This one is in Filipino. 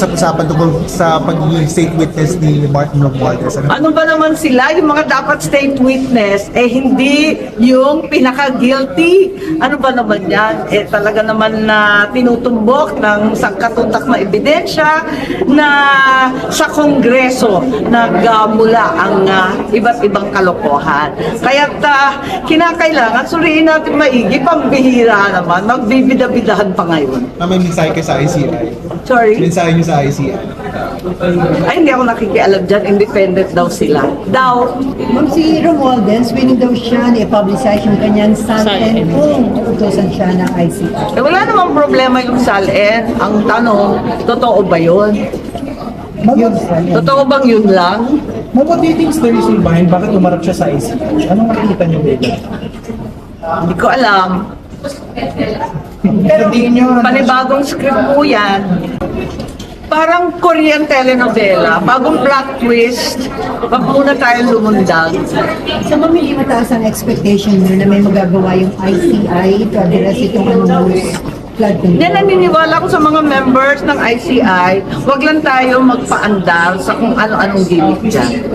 Sa usapan tungkol sa pagiging state witness ni Martin Romualdez. Ano ba naman sila, yung mga dapat state witness, hindi yung pinaka-guilty. Ano ba naman yan? Talaga naman na tinutumbok ng sangkatutak na ebidensya na sa Kongreso nagmula ang iba't ibang kalokohan. Kaya kinakailangan suriin natin maigi, pambihira naman, magbibidabidahan pa ngayon. May mensahe ka sa ICI. Sorry? Mensahe niyo sa ICI. Ay, hindi ako nakikialam dyan. Independent daw sila. Daw. Ma'am, si Romualdez, willing daw siya na i-publicize yung kanyang SALN kung utusan siya ng ICI. Wala namang problema yung SALN. Ang tanong, totoo ba yun? Totoo bang yun lang? Ma'am, what do you think is the reason behind bakit umarap siya sa ICI? Anong makikita niyo dito? Hindi ko alam. Pero tingin niyo, Panibagong script po yan. Parang Korean telenovela, bagong plot twist, wag muna tayo lumundag. So, ma'am, hindi mataas ang expectation niyo na may magagawa yung ICI to address itong flood control? Yan, naniniwala ko sa mga members ng ICI, wag lang tayo magpaandar sa kung ano-anong gimmick dyan.